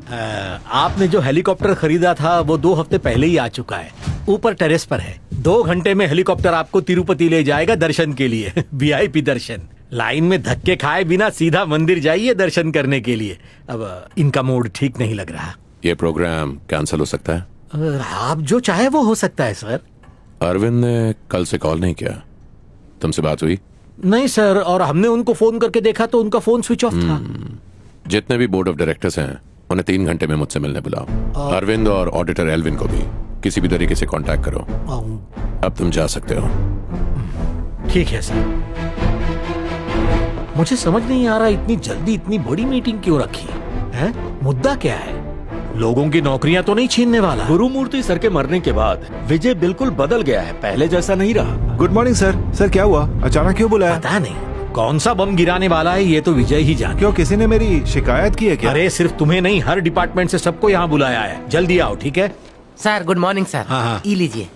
आपने जो हेलीकॉप्टर खरीदा था वो 2 हफ्ते पहले ही आ चुका है, ऊपर टेरेस पर है। 2 घंटे में हेलीकॉप्टर आपको तिरुपति ले जाएगा दर्शन के लिए। वीआईपी दर्शन। लाइन में धक्के खाए बिना सीधा मंदिर जाइए दर्शन करने के लिए। अब इनका मूड ठीक नहीं लग रहा। ये प्रोग्राम कैंसिल हो सकता है? आप जो चाहे वो हो सकता है सर। अरविंद ने कल से कॉल नहीं किया, तुमसे बात हुई? नहीं सर, और हमने उनको फोन करके देखा तो उनका फोन स्विच ऑफ था। जितने भी बोर्ड ऑफ डायरेक्टर्स हैं उन्हें 3 घंटे में मुझसे मिलने बुलाओ। अरविंद और ऑडिटर एल्विन को भी किसी भी तरीके से कांटेक्ट करो। अब तुम जा सकते हो। ठीक है सर। मुझे समझ नहीं आ रहा इतनी जल्दी इतनी बड़ी मीटिंग क्यों रखी है? मुद्दा क्या है? लोगों की नौकरियां तो नहीं छीनने वाला। गुरुमूर्ति सर के मरने के बाद विजय बिल्कुल बदल गया है, पहले जैसा नहीं रहा। Good morning sir. सर क्या हुआ, अचानक क्यों बुलाया? पता नहीं कौन सा बम गिराने वाला है, ये तो विजय ही जाने। क्यों, किसी ने मेरी शिकायत की है क्या? अरे सिर्फ तुम्हें नहीं, हर डिपार्टमेंट से सबको यहाँ बुलाया है। जल्दी आओ, ठीक है? Sir good morning sir. हाँ। ई लीजिए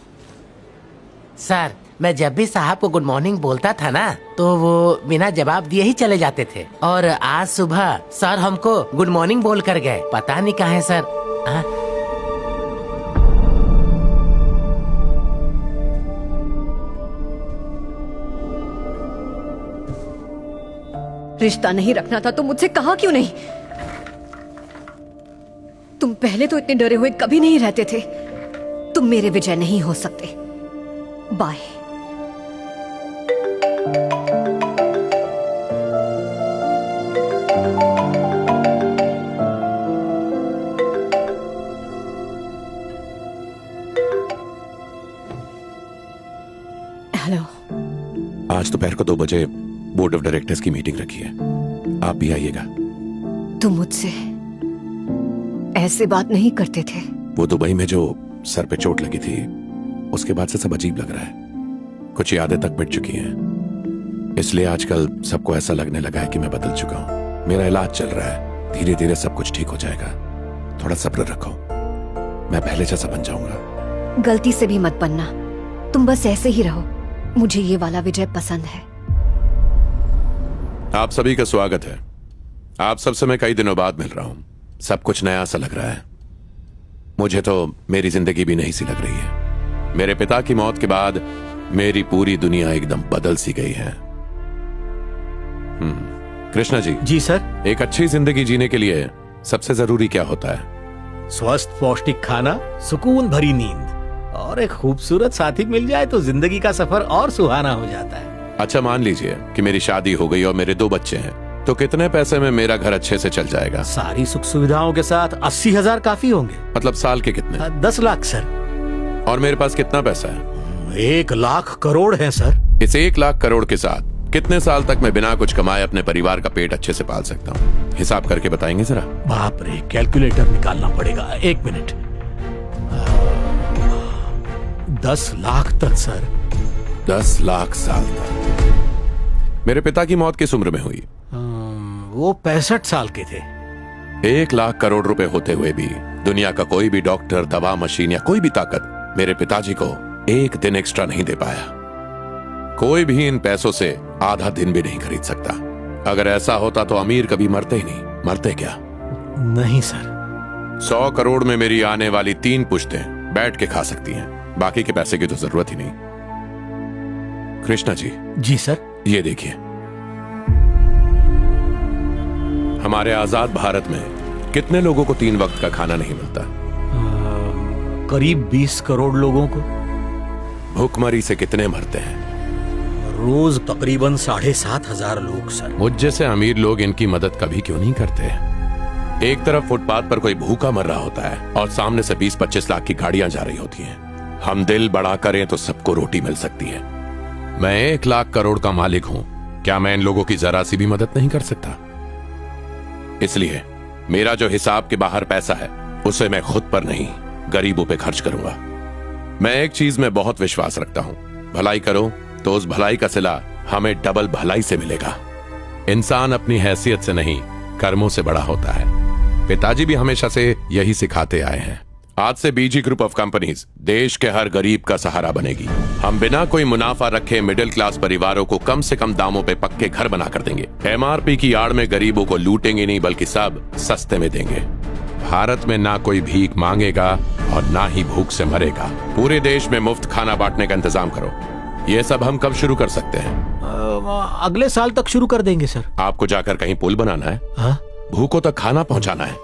सर। मैं जब भी साहब को गुड मॉर्निंग बोलता था ना तो वो बिना जवाब दिए ही चले जाते थे, और आज सुबह सर हमको गुड मॉर्निंग बोल कर गए। पता नहीं कहाँ है सर। रिश्ता नहीं रखना था तो मुझसे कहा क्यों नहीं? तुम पहले तो इतने डरे हुए कभी नहीं रहते थे। तुम मेरे विजय नहीं हो सकते। बाय। हेलो। आज दोपहर को 2 बजे बोर्ड ऑफ डायरेक्टर्स की मीटिंग रखी है, आप भी आइएगा। तुम मुझसे ऐसे बात नहीं करते थे। वो दुबई में जो सर पे चोट लगी थी उसके बाद से सब अजीब लग रहा है। कुछ यादें तक मिट चुकी हैं, इसलिए आजकल सबको ऐसा लगने लगा है कि मैं बदल चुका हूं। मेरा इलाज चल रहा है, धीरे धीरे सब कुछ ठीक हो जाएगा। थोड़ा सब्र रखो, मैं पहले जैसा बन जाऊंगा। गलती से भी मत बनना, तुम बस ऐसे ही रहो। मुझे ये वाला विजय पसंद है। आप सभी का स्वागत है। आप सबसे मैं कई दिनों बाद मिल रहा हूं। सब कुछ नया सा लग रहा है। मुझे तो मेरी जिंदगी भी नहीं सी लग रही है। मेरे पिता की मौत के बाद मेरी पूरी दुनिया एकदम बदल सी गई है। कृष्णा जी। जी सर। एक अच्छी जिंदगी जीने के लिए सबसे जरूरी क्या होता है? स्वस्थ पौष्टिक खाना, सुकून भरी नींद और एक खूबसूरत साथी मिल जाए तो जिंदगी का सफर और सुहाना हो जाता है। अच्छा, मान लीजिए कि मेरी शादी हो गई और मेरे 2 बच्चे हैं, तो कितने पैसे में मेरा घर अच्छे से चल जाएगा? सारी सुख सुविधाओं के साथ 80,000 काफी होंगे। मतलब साल के कितने? 10 लाख सर। और मेरे पास कितना पैसा है? 1 लाख करोड़ है सर। इस 1 लाख करोड़ के साथ कितने साल तक मैं बिना कुछ कमाए अपने परिवार का पेट अच्छे से पाल सकता हूँ? हिसाब करके बताएंगे जरा। बाप रे, कैलकुलेटर निकालना पड़ेगा। 1 मिनट। 10 लाख तक सर। 10 लाख साल तक। मेरे पिता की मौत किस उम्र में हुई? वो 65 साल के थे। 1 लाख करोड़ रुपए होते हुए भी दुनिया का कोई भी डॉक्टर, दवा, मशीन या कोई भी ताकत मेरे पिताजी को 1 दिन एक्स्ट्रा नहीं दे पाया। कोई भी इन पैसों से आधा दिन भी नहीं खरीद सकता। अगर ऐसा होता तो अमीर कभी मरते ही नहीं। मरते क्या? नहीं सर। 100 करोड़ में मेरी आने वाली 3 पुश्तें बैठ के खा सकती हैं। बाकी के पैसे की तो जरूरत ही नहीं। कृष्णा जी। जी सर। ये देखिए, हमारे आजाद भारत में कितने लोगों को 3 वक्त का खाना नहीं मिलता? करीब 20 करोड़ लोगों को। भूखमरी से कितने मरते हैं? रोज तकरीबन 7,500 लोग सर। मुझ जैसे अमीर लोग इनकी मदद कभी क्यों नहीं करते? एक तरफ फुटपाथ पर कोई भूखा मर रहा होता है और सामने से 20-25 लाख की गाड़ियां जा रही होती हैं। हम दिल बड़ा करें तो सबको रोटी मिल सकती है। मैं 1 लाख करोड़ का मालिक हूं, क्या मैं इन लोगों की जरा सी भी मदद नहीं कर सकता? इसलिए मेरा जो हिसाब के बाहर पैसा है उसे मैं खुद पर नहीं, गरीबों पे खर्च करूंगा। मैं एक चीज में बहुत विश्वास रखता हूं, भलाई करो तो उस भलाई का सिला हमें डबल भलाई से मिलेगा। इंसान अपनी हैसियत से नहीं, कर्मों से बड़ा होता है। पिताजी भी हमेशा से यही सिखाते आए हैं। आज से बीजी ग्रुप ऑफ कंपनीज देश के हर गरीब का सहारा बनेगी। हम बिना कोई मुनाफा रखे मिडिल क्लास परिवारों को कम से कम दामों पे पक्के घर बना कर देंगे। एमआरपी की आड़ में गरीबों को लूटेंगे नहीं, बल्कि सब सस्ते में देंगे। भारत में ना कोई भीख मांगेगा और ना ही भूख से मरेगा। पूरे देश में मुफ्त खाना बांटने का इंतजाम करो। ये सब हम कब शुरू कर सकते हैं? अगले साल तक शुरू कर देंगे सर। आपको जाकर कहीं पुल बनाना है? हाँ? भूखों तक खाना पहुंचाना है।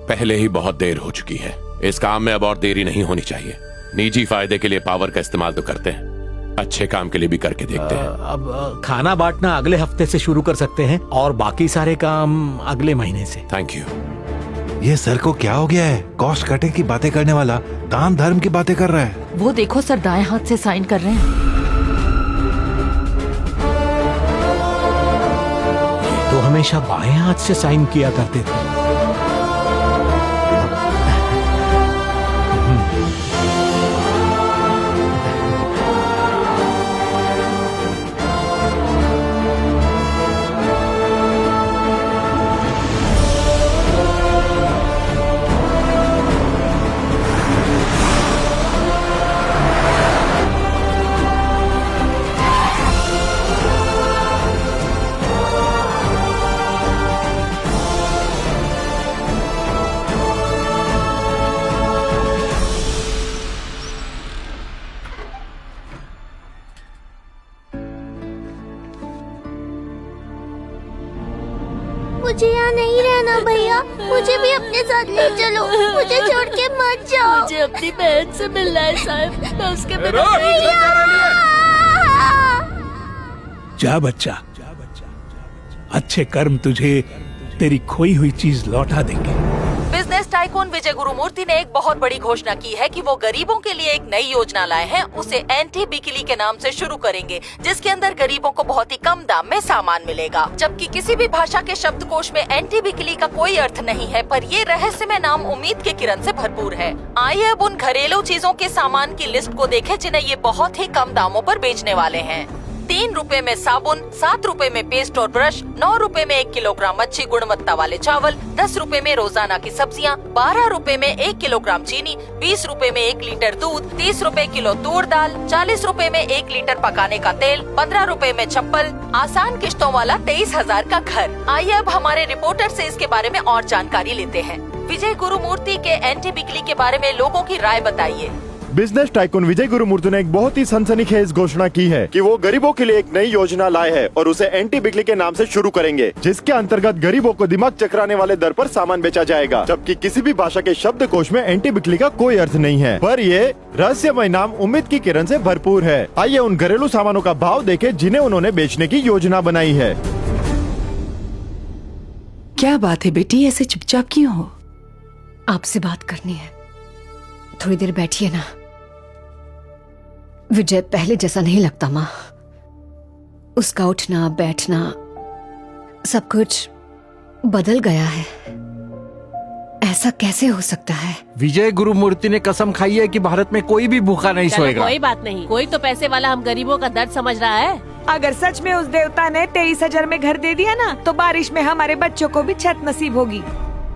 पहले ही बहुत देर हो चुकी है। इस काम में अब और देरी नहीं होनी चाहिए। निजी फायदे के लिए पावर का इस्तेमाल तो करते हैं, अच्छे काम के लिए भी करके देखते हैं। अब खाना बांटना अगले हफ्ते से शुरू कर सकते हैं और बाकी सारे काम अगले महीने से। Thank you. ये सर को क्या हो गया है? कॉस्ट कटिंग की बातें करने वाला दान धर्म की बातें कर रहा है। वो देखो सर, दाएं हाथ से साइन कर रहे हैं। तो हमेशा बाएं हाथ से साइन किया करते थे। मुझे यहाँ नहीं रहना भैया, मुझे भी अपने साथ ले चलो, मुझे छोड़ के मत जाओ। मुझे अपनी बहन से मिलना है साहब, मैं उसके बिना नहीं जी जा बच्चा, अच्छे कर्म तुझे तेरी खोई हुई चीज लौटा देंगे। बिजनेस टाइकून विजय गुरुमूर्ति ने एक बहुत बड़ी घोषणा की है कि वो गरीबों के लिए एक नई योजना लाए हैं। उसे एंटी बिकली के नाम से शुरू करेंगे, जिसके अंदर गरीबों को बहुत ही कम दाम में सामान मिलेगा। जबकि किसी भी भाषा के शब्दकोश में एंटी बिकली का कोई अर्थ नहीं है, पर ये रहस्यमय नाम उम्मीद के किरण से भरपूर है। आइए अब उन घरेलू चीजों के सामान की लिस्ट को देखें जिन्हें ये बहुत ही कम दामों पर बेचने वाले हैं। 3 रुपए में साबुन, 7 रुपए में पेस्ट और ब्रश, 9 रुपए में 1 किलोग्राम अच्छी गुणवत्ता वाले चावल, 10 रुपए में रोजाना की सब्जियां, 12 रुपए में 1 किलोग्राम चीनी, 20 रुपए में 1 लीटर दूध, 30 रुपए किलो तूर दाल, 40 रुपए में 1 लीटर पकाने का तेल, 15 रुपए में चप्पल, आसान किश्तों वाला 23,000 का घर। आइए अब हमारे रिपोर्टर से इसके बारे में और जानकारी लेते हैं। विजय गुरुमूर्ति के एंटी बिकली के बारे में लोगों की राय बताइए। बिजनेस टाइकून विजय गुरुमूर्ति ने एक बहुत ही सनसनीखेज घोषणा की है कि वो गरीबों के लिए एक नई योजना लाए हैं और उसे एंटी बिकली के नाम से शुरू करेंगे, जिसके अंतर्गत गरीबों को दिमाग चकराने वाले दर पर सामान बेचा जाएगा। जबकि किसी भी भाषा के शब्दकोश में एंटी बिकली का कोई अर्थ नहीं है, पर ये रहस्यमय नाम उम्मीद की किरण से भरपूर है। आइए उन घरेलू सामानों का भाव देखें जिन्हें उन्होंने बेचने की योजना बनाई है। क्या बात है बेटी, ऐसे चुपचाप क्यों हो? आपसे बात करनी है, थोड़ी देर बैठिए ना। विजय पहले जैसा नहीं लगता माँ। उसका उठना बैठना सब कुछ बदल गया है। ऐसा कैसे हो सकता है? विजय गुरुमूर्ति ने कसम खाई है कि भारत में कोई भी भूखा नहीं सोएगा। कोई बात नहीं, कोई तो पैसे वाला हम गरीबों का दर्द समझ रहा है। अगर सच में उस देवता ने 23,000 में घर दे दिया ना, तो बारिश में हमारे बच्चों को भी छत नसीब होगी।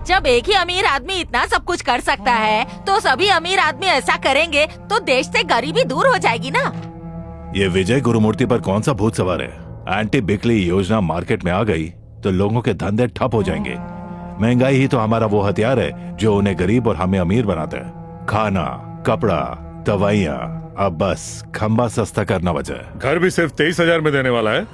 जब एक ही अमीर आदमी इतना सब कुछ कर सकता है, तो सभी अमीर आदमी ऐसा करेंगे तो देश से गरीबी दूर हो जाएगी ना। ये विजय गुरुमूर्ति पर कौन सा भूत सवार है? एंटी बिकली योजना मार्केट में आ गई तो लोगों के धंधे ठप हो जाएंगे। महंगाई ही तो हमारा वो हथियार है जो उन्हें गरीब और हमें अमीर बनाता है। खाना, कपड़ा, दवाइयाँ, अब बस खंबा सस्ता करना बचा है। घर भी सिर्फ 23,000 में देने वाला है।